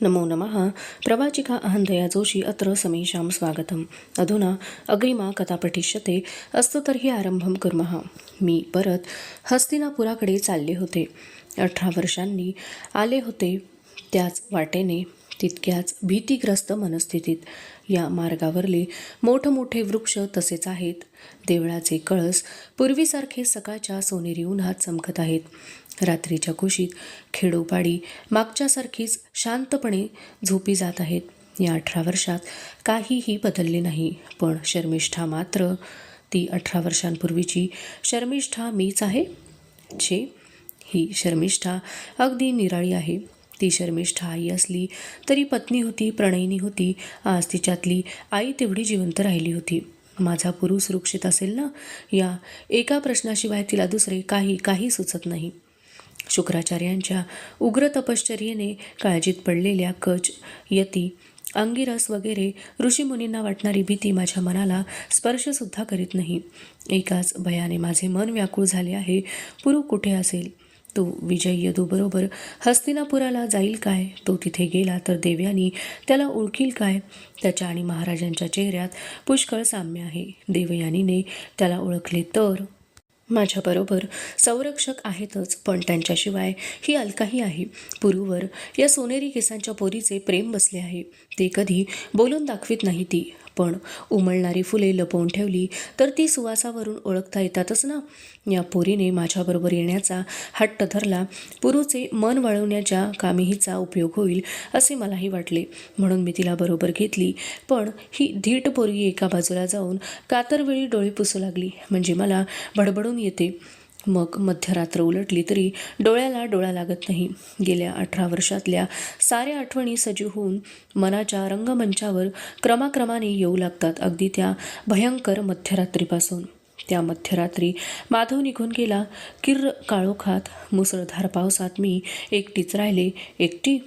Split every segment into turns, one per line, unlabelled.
नमो नमः। प्रवाचिका अहंदया जोशी अत्र समेषां स्वागतम्। अधुना अग्रिमा कथा पठिष्यते। अस्तु तर्हि आरंभं कुर्मः। मी परत हस्तिनापुराकडे चालले होते. 18 वर्षांनी आले होते. त्याच वाटेने तितक्याच भीतीग्रस्त मनस्थितीत. या मार्गावरले मोठमोठे वृक्ष तसेच आहेत. देवळाचे कळस पूर्वीसारखे सकाळच्या सोनेरी उन्हात चमकत आहेत. रात्रीच्या कुशीत खेडोपाडी मागच्यासारखीच शांतपणे झोपी जात आहेत. या 18 वर्षात काहीही बदलले नाही. पण शर्मिष्ठा मात्र ती 18 वर्षांपूर्वीची शर्मिष्ठा मीच आहे. छे, ही शर्मिष्ठा अगदी निराळी आहे. ती शर्मिष्ठा आई असली तरी पत्नी होती, प्रणयिनी होती. आज तिच्यातली आई तेवढी जिवंत राहिली होती. माझा पुरू सुरक्षित असेल ना, या एका प्रश्नाशिवाय तिला दुसरे काही सुचत नाही. शुक्राचार्यांच्या उग्र तपश्चर्येने काळजीत पडलेल्या कच, यती, अंगिरस वगैरे ऋषीमुनींना वाटणारी भीती माझ्या मनाला स्पर्शसुद्धा करीत नाही. एकाच भयाने माझे मन व्याकुळ झाले आहे. पुरू कुठे असेल? तो विजय यदूबरोबर हस्तिनापुराला जाईल काय? तो तिथे गेला तर देवयानी त्याला ओळखील काय? त्याच्या आणि महाराजांच्या चेहऱ्यात पुष्कळ साम्य आहे. देवयानीने त्याला ओळखले तर माझ्याबरोबर संरक्षक आहेतच, पण त्यांच्याशिवाय ही अलकाही आहे. पुरूवर या सोनेरी केसांच्या पोरीचे प्रेम बसले आहे. ते कधी बोलून दाखवित नाही ती, पण उमलणारी फुले लपवून ठेवली तर ती सुवासावरून ओळखता येतातच ना. या पोरीने माझ्याबरोबर येण्याचा हट्ट धरला. पुरूचे मन वळवण्याच्या कामी हिचा उपयोग होईल असे मलाही वाटले, म्हणून मी तिला बरोबर घेतली. पण ही धीट पोरगी एका बाजूला जाऊन कातरवेळी डोळे पुसू लागली म्हणजे मला बडबडून येते. मग मध्यरात्र उलटली तरी डोळ्याला डोळा लागत नाही. गेल्या 18 वर्षातल्या साऱ्या आठवणी सजीव होऊन मनाच्या रंगमंचावर क्रमाक्रमाने येऊ लागतात, अगदी त्या भयंकर मध्यरात्रीपासून. त्या मध्यरात्री माधव निघून गेला. किर्र काळोखात मुसळधार पावसात मी एकटीच राहिले. एकटी?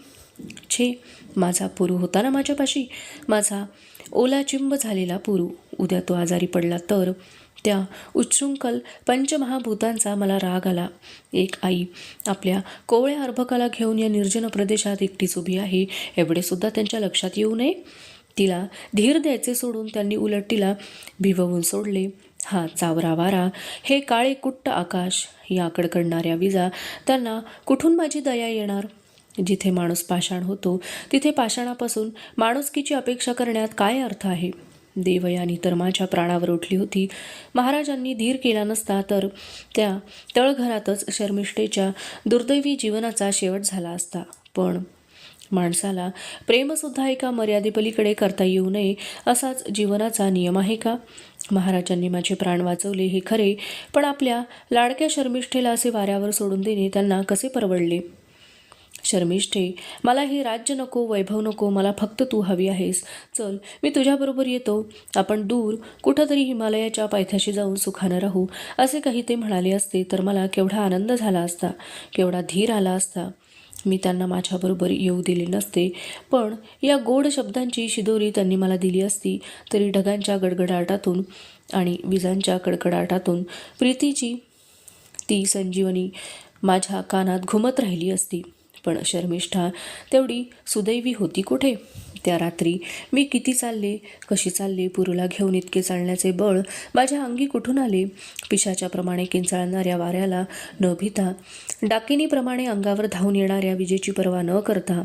छे, माझा पुरू होता ना माझ्यापाशी, माझा ओलाचिंब झालेला पुरू. उद्या तो आजारी पडला तर? त्या उच्छृंखल पंचमहाभूतांचा मला राग आला. एक आई आपल्या कोवळ्या अर्भकाला घेऊन या निर्जन प्रदेशात एकटीच उभी आहे, एवढे सुद्धा त्यांच्या लक्षात येऊ नये. तिला धीर द्यायचे सोडून त्यांनी उलट तिला भिववून सोडले. हा चावरा वारा, हे काळे कुट्ट आकाश, या कडकडणाऱ्या विजा, त्यांना कुठून माझी दया येणार? जिथे माणूस पाषाण होतो तिथे पाषाणापासून माणुसकीची अपेक्षा करण्यात काय अर्थ आहे? देवयानी तर माझ्या प्राणावर उठली होती. महाराजांनी धीर केला नसता तर त्या तळघरातच शर्मिष्ठेच्या दुर्दैवी जीवनाचा शेवट झाला असता. पण माणसाला प्रेमसुद्धा एका मर्यादेपलीकडे करता येऊ नये असाच जीवनाचा नियम आहे का? महाराजांनी माझे प्राण वाचवले हे खरे, पण आपल्या लाडक्या शर्मिष्ठेला असे वाऱ्यावर सोडून देणे त्यांना कसे परवडले? शर्मिष्ठे, मला हे राज्य नको, वैभव नको, मला फक्त तू हवी आहेस. चल, मी तुझ्याबरोबर येतो. आपण दूर कुठंतरी हिमालयाच्या पायथ्याशी जाऊन सुखानं राहू. असे काही ते म्हणाले असते तर मला केवढा आनंद झाला असता, केवढा धीर आला असता. मी त्यांना माझ्याबरोबर येऊ दिले नसते, पण या गोड शब्दांची शिदोरी त्यांनी मला दिली असती तरी ढगांच्या गडगडाटातून आणि विजांच्या कडकडाटातून प्रीतीची ती संजीवनी माझ्या कानात घुमत राहिली असती. पण शर्मिष्ठा तेवढी सुदैवी होती कुठे? त्या रात्री मी किती चालले, कशी चालले, पुरूला घेऊन इतके चालण्याचे बळ माझ्या अंगी कुठून आले? पिशाच्याप्रमाणे किंचाळणाऱ्या वाऱ्याला न भिता, डाकिनीप्रमाणे अंगावर धावून येणाऱ्या विजेची पर्वा न करता,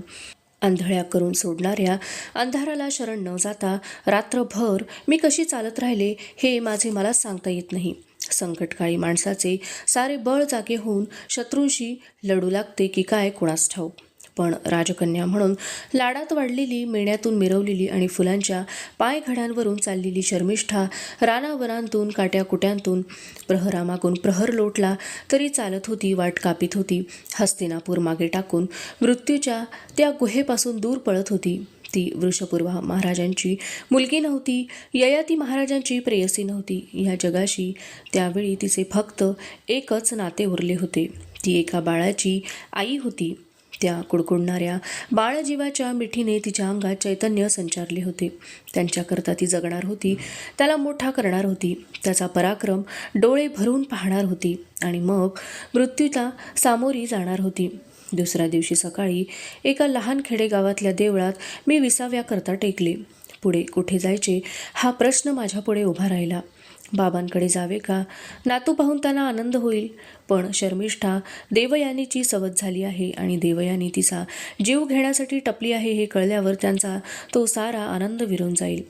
आंधळ्या करून सोडणाऱ्या अंधाराला शरण न जाता रात्रभर मी कशी चालत राहिले हे माझे मलाच सांगता येत नाही. संकटकाळी माणसाचे सारे बळ जागे होऊन शत्रूंशी लढू लागते की काय कुणास ठाऊक. पण राजकन्या म्हणून लाडात वाढलेली, मेण्यातून मिरवलेली आणि फुलांच्या पायघड्यांवरून चाललेली शर्मिष्ठा रानावनांतून, काट्याकुट्यांतून प्रहरामागून प्रहर लोटला तरी चालत होती, वाट कापीत होती. हस्तिनापूर मागे टाकून मृत्यूच्या त्या गुहेपासून दूर पळत होती. ती वृषपूर्वा महाराजांची मुलगी नव्हती, ययाती महाराजांची प्रेयसी नव्हती. या जगाशी त्यावेळी तिचे फक्त एकच नाते उरले होते. ती एका बाळाची आई होती. त्या कुडकुडणाऱ्या बाळजीवाच्या मिठीने तिच्या अंगात चैतन्य संचारले होते. त्यांच्याकरता ती जगणार होती, त्याला मोठा करणार होती, त्याचा पराक्रम डोळे भरून पाहणार होती आणि मग मृत्यूला सामोरी जाणार होती. दुसऱ्या दिवशी सकाळी एका लहान खेडेगावातल्या देवळात मी 20व्या करता टेकले. पुढे कुठे जायचे हा प्रश्न माझ्यापुढे उभा राहिला. बाबांकडे जावे का? नातू पाहून त्यांना आनंद होईल, पण शर्मिष्ठा देवयानीची सवत झाली आहे आणि देवयानी तिचा जीव घेण्यासाठी टपली आहे हे कळल्यावर त्यांचा तो सारा आनंद विरून जाईल.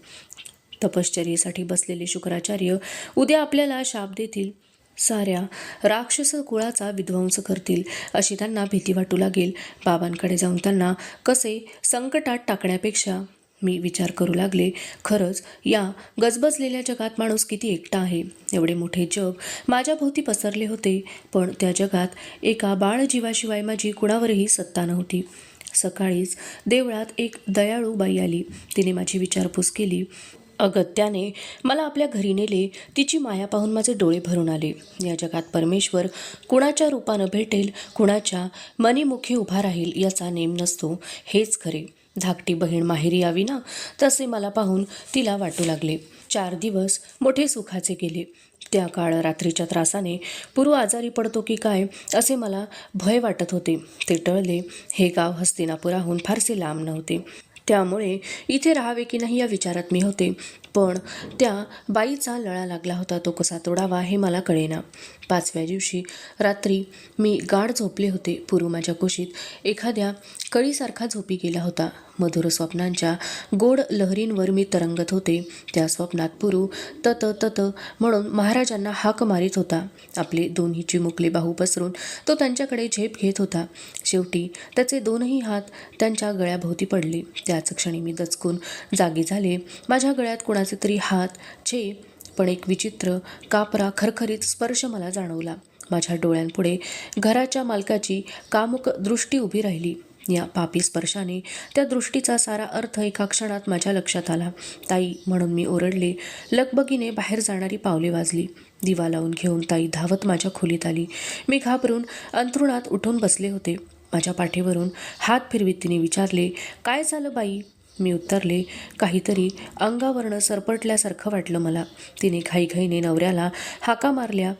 तपश्चर्येसाठी बसलेले शुक्राचार्य उद्या आपल्याला शाप देतील, साऱ्या राक्षस कुळाचा विध्वंस करतील अशी त्यांना भीती वाटू लागेल. बाबांकडे जाऊन त्यांना कसे संकटात टाकण्यापेक्षा मी विचार करू लागले, खरंच या गजबजलेल्या जगात माणूस किती एकटा आहे. एवढे मोठे जग माझ्याभोवती पसरले होते, पण त्या जगात एका बाळजीवाशिवाय माझी कुणावरही सत्ता नव्हती. सकाळीच देवळात एक दयाळू बाई आली. तिने माझी विचारपूस केली. अगत्याने मला आपल्या घरी नेले. तिची माया पाहून माझे डोळे भरून आले. या जगात परमेश्वर कुणाच्या रूपानं भेटेल, कुणाच्या मनीमुखी उभा राहील याचा नेम नसतो, हेच खरे. धाकटी बहीण माहेरी यावी ना, तसे मला पाहून तिला वाटू लागले. 4 दिवस मोठे सुखाचे गेले. त्या काळ रात्रीच्या त्रासाने पुरू आजारी पडतो की काय असे मला भय वाटत होते. ते टळले. हे गाव हस्तिनापुराहून फारसे लांब नव्हते, त्यामुळे इथे राहावे की नाही या विचारात मी होते. पण त्या बाईचा लळा लागला होता, तो कसा तोडावा हे मला कळेना. 5व्या दिवशी रात्री मी गाढ झोपले होते. पुरू माझ्या कुशीत एखाद्या कळीसारखा झोपी गेला होता. मधुर स्वप्नांच्या गोड लहरींवर मी तरंगत होते. त्या स्वप्नात पुरू तत तत म्हणून महाराजांना हाक मारित होता. आपले दोन्ही चिमुकले बाहू पसरून तो त्यांच्याकडे झेप घेत होता. शेवटी त्याचे दोनही हात त्यांच्या गळ्याभोवती पडले. त्याच क्षणी मी दचकून जागी झाले. माझ्या गळ्यात कुणाचे तरी हात छे, पण एक विचित्र कापरा खरखरीत स्पर्श मला जाणवला. माझ्या डोळ्यांपुढे घराच्या मालकाची कामुक दृष्टी उभी राहिली. या पापी स्पर्शाने त्या दृष्टीचा सारा अर्थ एका क्षणात माझ्या लक्षात आला. ताई म्हणून मी ओरडले. लगबगीने बाहेर जाणारी पावले वाजली. दिवा लावून घेऊन ताई धावत माझ्या खोलीत आली. मी घाबरून अंथरुणात उठून बसले होते. माझ्या पाठीवरून हात फिरवीत तिने विचारले, काय झालं बाई? मी उत्तरले, काहीतरी अंगावरनं सरपटल्यासारखं वाटलं मला. तिने घाईघाईने नवऱ्याला हाका मारल्या.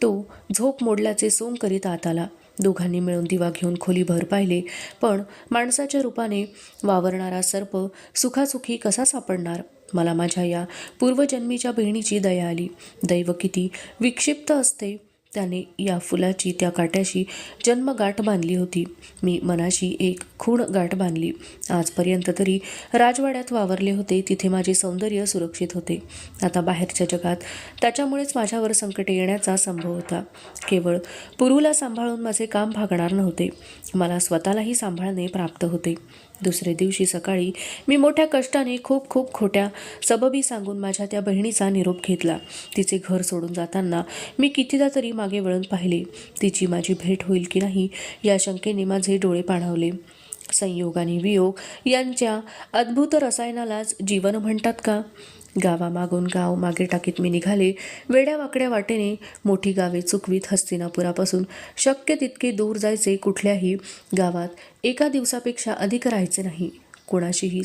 तो झोप मोडल्याचे सोंग करीत आत आला. दोघांनी मिळून दिवा घेऊन खोलीभर पाहिले, पण माणसाच्या रूपाने वावरणारा सर्प सुखासुखी कसा सापडणार? मला माझ्या या पूर्वजन्मीच्या बहिणीची दया आली. दैव किती विक्षिप्त असते. त्याने या फुलाची त्या काट्याशी जन्मगाठ बांधली होती. मी मनाशी एक खूण गाठ बांधली. आजपर्यंत तरी राजवाड्यात वावरले होते, तिथे माझे सौंदर्य सुरक्षित होते. आता बाहेरच्या जगात त्याच्यामुळेच माझ्यावर संकटे येण्याचा संभव होता. केवळ पुरूला सांभाळून माझे काम भागणार नव्हते, मला स्वतःलाही सांभाळणे प्राप्त होते. दुसरे दिवशी सकाळी मी मोठ्या कष्टाने खूप खोट्या सबबी सांगून माझ्या त्या बहिणीचा निरोप घेतला. तिचे घर सोडून जाताना मी कितीदा तरी मागे वळून पाहिले. तिची माझी भेट होईल की नाही या शंकेने माझे डोळे पाणावले. संयोग आणि वियोग यांच्या अद्भुत रसायनालाच जीवन म्हणतात का? गावामागून गाव मागे टाकीत मी निघाले. वेड्यावाकड्या वाटेने मोठी गावे चुकवीत हस्तिनापुरापासून शक्य तितके दूर जायचे. कुठल्याही गावात एका दिवसापेक्षा अधिक राहायचे नाही. कोणाशीही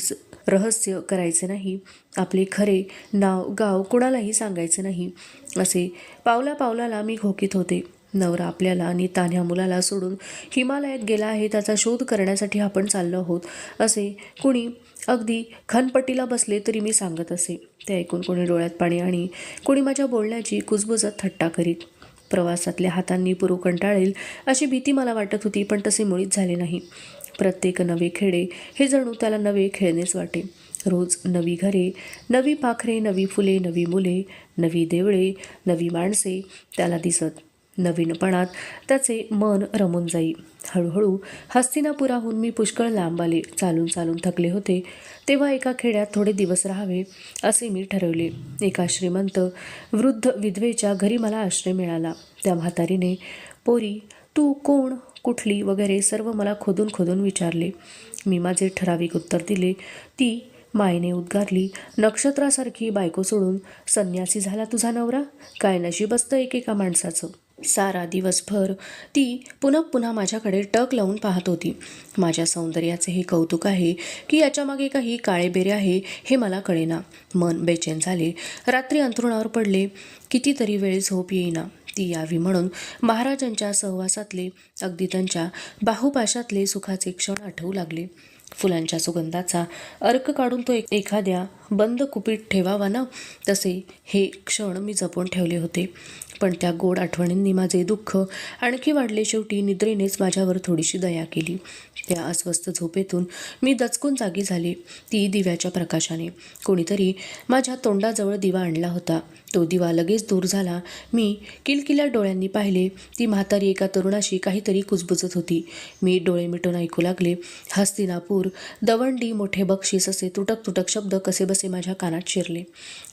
रहस्य करायचे नाही. आपले खरे नाव गाव कुणालाही सांगायचे नाही. असे पावला पावलाला मी घोकीत होते. नवरा आपल्याला आणि तान्ह्या मुलाला सोडून हिमालयात गेला आहे, त्याचा शोध करण्यासाठी आपण चाललो आहोत असे कुणी अगदी खनपट्टीला बसले तरी मी सांगत असे. ते ऐकून कोणी डोळ्यात पाणी आणि कोणी माझ्या बोलण्याची कुजबुजत थट्टा करीत. प्रवासातल्या हातांनी पुरू कंटाळेल अशी भीती मला वाटत होती, पण तसे मुळीच झाले नाही. प्रत्येक नवे खेडे हे जणू त्याला नवे खेळणेच वाटे. रोज नवी घरे, नवी पाखरे, नवी फुले, नवी मुले, नवी देवळे, नवी माणसे त्याला दिसत. नवीनपणात त्याचे मन रमून जाई. हळूहळू हस्तिनापुराहून मी पुष्कळ लांब आले. चालून चालून थकले होते. तेव्हा एका खेड्यात थोडे दिवस राहावे असे मी ठरवले. एका श्रीमंत वृद्ध विधवेच्या घरी मला आश्रय मिळाला. त्या म्हातारीने, पोरी तू कोण, कुठली वगैरे सर्व मला खोदून खोदून विचारले. मी माझे ठराविक उत्तर दिले. ती मायेने उद्गारली, नक्षत्रासारखी बायको सोडून संन्यासी झाला तुझा नवरा? काय नशीब असतं एकेका माणसाचं. सारा दिवसभर ती पुन्हा पुन्हा माझ्याकडे टक लावून पाहत होती. माझ्या सौंदर्याचे हे कौतुक आहे की याच्यामागे काही काळेबेरे आहे हे मला कळेना. मन बेचैन झाले. रात्री अंथरुणावर पडले. कितीतरी वेळ झोप येईना. ती यावी म्हणून महाराजांच्या सहवासातले, अगदी त्यांच्या बाहुपाशातले सुखाचे क्षण आठवू लागले. फुलांच्या सुगंधाचा अर्क काढून तो एखाद्या बंद कुपीत ठेवावा ना, तसे हे क्षण मी जपून ठेवले होते. पण त्या गोड आठवणींनी माझे दुःख आणखी वाढले. शेवटी निद्रेनेच माझ्यावर थोडीशी दया केली. त्या अस्वस्थ झोपेतून मी दचकून जागी झाले, ती दिव्याच्या प्रकाशाने. कोणीतरी माझ्या तोंडाजवळ दिवा आणला होता. तो दिवा लगेच दूर झाला. मी किलकिल्या डोळ्यांनी पाहिले. ती म्हातारी एका तरुणाशी काहीतरी कुजबुजत होती. मी डोळे मिटून ऐकू लागले. हस्तिनापूर, दवंडी, मोठे बक्षीस असे तुटक तुटक शब्द कसेबसे माझ्या कानात शिरले.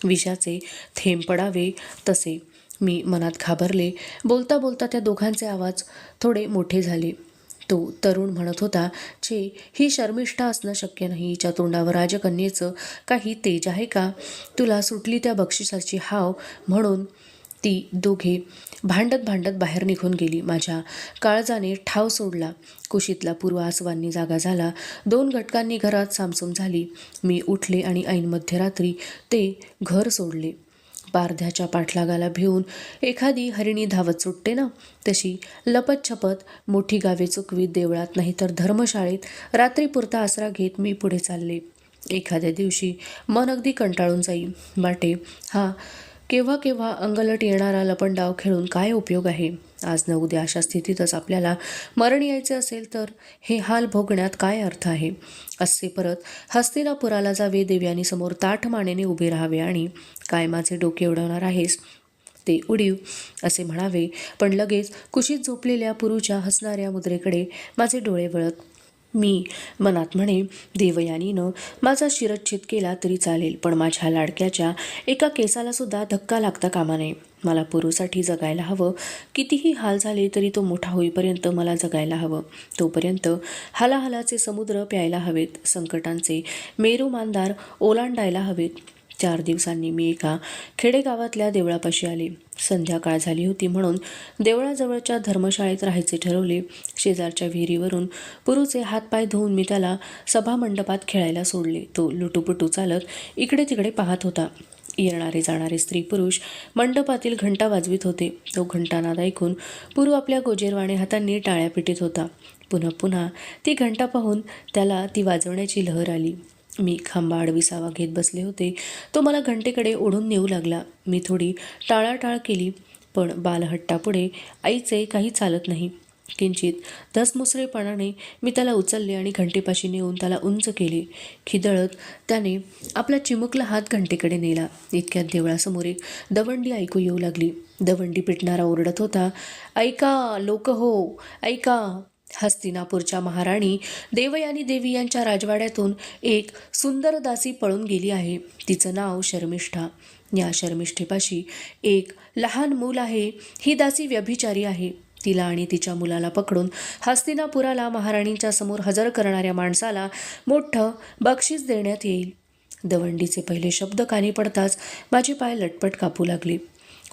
विषाचे थेंब पडावे तसे. मी मनात घाबरले. बोलता बोलता त्या दोघांचे आवाज थोडे मोठे झाले. तो तरुण म्हणत होता, छे, ही शर्मिष्ठा असणं शक्य नाही. हिच्या तोंडावर राजकन्येचं काही तेज आहे का? तुला सुटली त्या बक्षिसाची हाव म्हणून. ती दोघे भांडत भांडत बाहेर निघून गेली. माझ्या काळजाने ठाव सोडला. कुशीतला पूर्व आसवांनी जागा झाला. 2 घटकांनी घरात सामसूम झाली. मी उठले आणि ऐन मध्यरात्री ते घर सोडले. पारध्याच्या पाठलागाला भिवून एखादी हरिणी धावत सुटते ना, तशी लपतछपत मोठी गावे चुकवीत देवळात नाही तर धर्मशाळेत रात्रीपुरता आसरा घेत मी पुढे चालले. एखाद्या दिवशी मन अगदी कंटाळून जाई वाटे. हा केव्हा केव्हा अंगलट येणारा लपंडाव खेळून काय उपयोग आहे? आज न उद्या अशा स्थितीतच आपल्याला मरण यायचे असेल तर हे हाल भोगण्यात काय अर्थ आहे? असे परत हस्तिनापुराला जावे, देव्यानी समोर ताठ मानेने उभे राहावे आणि काय माझे डोके उडवणार आहेस ते उडीव असे म्हणावे. पण लगेच कुशीत झोपलेल्या पुरूच्या हसणाऱ्या मुद्रेकडे माझे डोळे वळत मी मनात म्हणे, देवयानीनं माझा शिरच्छेद केला तरी चालेल, पण माझ्या लाडक्याच्या एका केसाला सुद्धा धक्का लागता कामा नये. मला पुरूसाठी जगायला हवं. कितीही हाल झाले तरी तो मोठा होईपर्यंत मला जगायला हवं. तोपर्यंत हालाहालाचे समुद्र प्यायला हवेत. संकटांचे मेरुमानदार ओलांडायला हवेत. 4 दिवसांनी मी एका खेडेगावातल्या देवळापाशी आले. संध्याकाळ झाली होती म्हणून देवळाजवळच्या धर्मशाळेत राहायचे ठरवले. शेजारच्या विहिरीवरून पुरूचे हातपाय धुवून मी त्याला सभामंडपात खेळायला सोडले. तो लुटूपुटू चालत इकडे तिकडे पाहत होता. येणारे जाणारे स्त्री पुरुष मंडपातील घंटा वाजवित होते. तो घंटानाद ऐकून पुरू आपल्या गोजेरवाणे हातांनी टाळ्या पिटीत होता. पुन्हा पुन्हा ती घंटा पाहून त्याला ती वाजवण्याची लहर आली. मी खांबाआड विसावा घेत बसले होते. तो मला घंटेकडे ओढून नेऊ लागला. मी थोडी टाळाटाळ केली, पण बालहट्टापुढे आईचे काही चालत नाही. किंचित धसमुसळेपणाने मी त्याला उचलले आणि घंटेपाशी नेऊन त्याला उंच केले. खिदळत त्याने आपला चिमुकला हात घंटेकडे नेला. इतक्यात देवळासमोर एक दवंडी ऐकू येऊ लागली. दवंडी पिटणारा ओरडत होता, ऐका लोक हो, ऐका. हस्तिनापूरच्या महाराणी देवयानी देवी यांच्या राजवाड्यातून एक सुंदर दासी पळून गेली आहे. तिचं नाव शर्मिष्ठा. या शर्मिष्ठेपाशी एक लहान मूल आहे. ही दासी व्यभिचारी आहे. तिला आणि तिच्या मुलाला पकडून हस्तिनापुराला महाराणींच्या समोर हजर करणाऱ्या माणसाला मोठं बक्षीस देण्यात येईल. दवंडीचे पहिले शब्द कानी पडताच माझे पाय लटपट कापू लागले.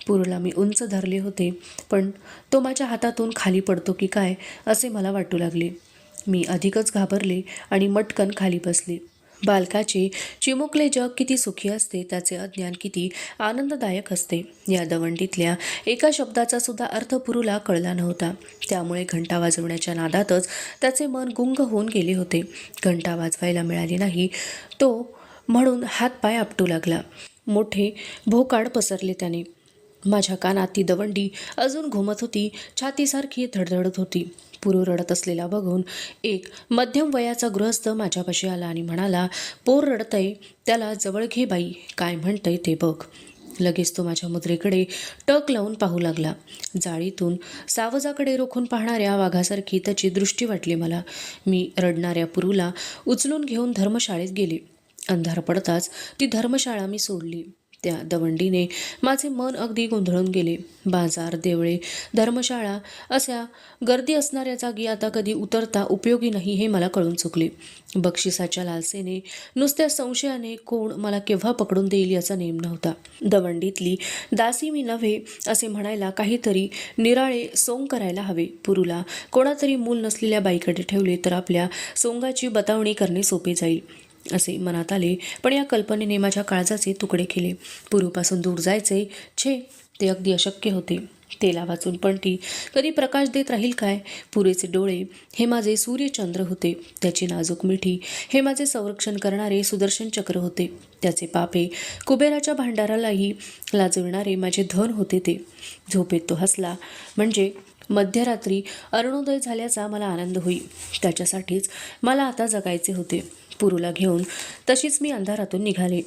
पुरूला मी उंच धरले होते, पण तो माझ्या हातातून खाली पडतो की काय असे मला वाटू लागले. मी अधिकच घाबरले आणि मटकन खाली बसले. बालकाचे चिमुकले जग किती सुखी असते, त्याचे अज्ञान किती आनंददायक असते, या दवंडीतल्या एका शब्दाचा सुद्धा अर्थ पुरूला कळला नव्हता. त्यामुळे घंटा वाजवण्याच्या नादातच त्याचे मन गुंग होऊन गेले होते. घंटा वाजवायला मिळाली नाही तो म्हणून हातपाय आपटू लागला. मोठे भोकाड पसरले त्याने. माझ्या कानात ती दवंडी अजून घुमत होती. छातीसारखी धडधडत होती. पुरू रडत असलेला बघून एक मध्यम वयाचा गृहस्थ माझ्यापाशी आला आणि म्हणाला, पोर रडतय, त्याला जवळ घे बाई, काय म्हणतंय ते बघ. लगेच तो माझ्या मुद्रेकडे टक लावून पाहू लागला. जाळीतून सावजाकडे रोखून पाहणाऱ्या वाघासारखी त्याची दृष्टी वाटली मला. मी रडणाऱ्या पुरूला उचलून घेऊन धर्मशाळेत गेले. अंधार पडताच ती धर्मशाळा मी सोडली. त्या दवंडीने माझे मन अगदी गोंधळून गेले. बाजार, देवळे, धर्मशाळा अशा गर्दी असणाऱ्या जागी आता कधी उतरता उपयोगी नाही हे मला कळून चुकले. बक्षिसाच्या लालसेने, नुसत्या संशयाने कोण मला केव्हा पकडून देईल याचा नेम नव्हता. दवंडीतली दासी मी नव्हे असे म्हणायला काहीतरी निराळे सोंग करायला हवे. पुरूला कोणातरी मूल नसलेल्या बाईकडे ठेवले तर आपल्या सोंगाची बतावणी करणे सोपे जाईल असे मनात आले. पण या कल्पनेने माझ्या काळजाचे तुकडे केले. पुरूपासून दूर जायचे, छे, ते अगदी अशक्य होते. तेला वाचून पणती कधी प्रकाश देत राहील काय? पुरेचे डोळे हे माझे सूर्यचंद्र होते, त्याची नाजूक मिठी हे माझे संरक्षण करणारे सुदर्शन चक्र होते, त्याचे पापे कुबेराच्या भांडारालाही लाजविणारे माझे धन होते. ते झोपेत तो हसला म्हणजे मध्यरात्री अरुणोदय झाल्याचा मला आनंद होई. त्याच्यासाठीच मला आता जगायचे होते. पुरूला घेऊन तशीच मी अंधारातून निघाले.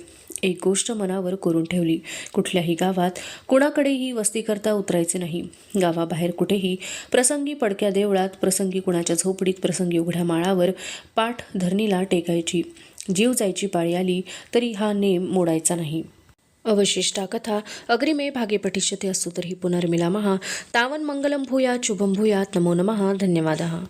एक गोष्ट मनावर कोरून ठेवली, कुठल्याही गावात कुणाकडेही वस्ती करता उतरायचे नाही. गावाबाहेर कुठेही, प्रसंगी पडक्या देवळात, प्रसंगी कुणाच्या झोपडीत, प्रसंगी उघड्या माळावर पाठ धरणीला टेकायची. जीव जायची पाळी आली तरी हा नेम मोडायचा नाही. अवशिष्टा कथा अग्रिमे भागे पठिष्यते. अस्तु तर्हि पुनर्मिलामः. तावन् मङ्गलं भूयात् शुभं भूयात्. नमो नमः. धन्यवादः.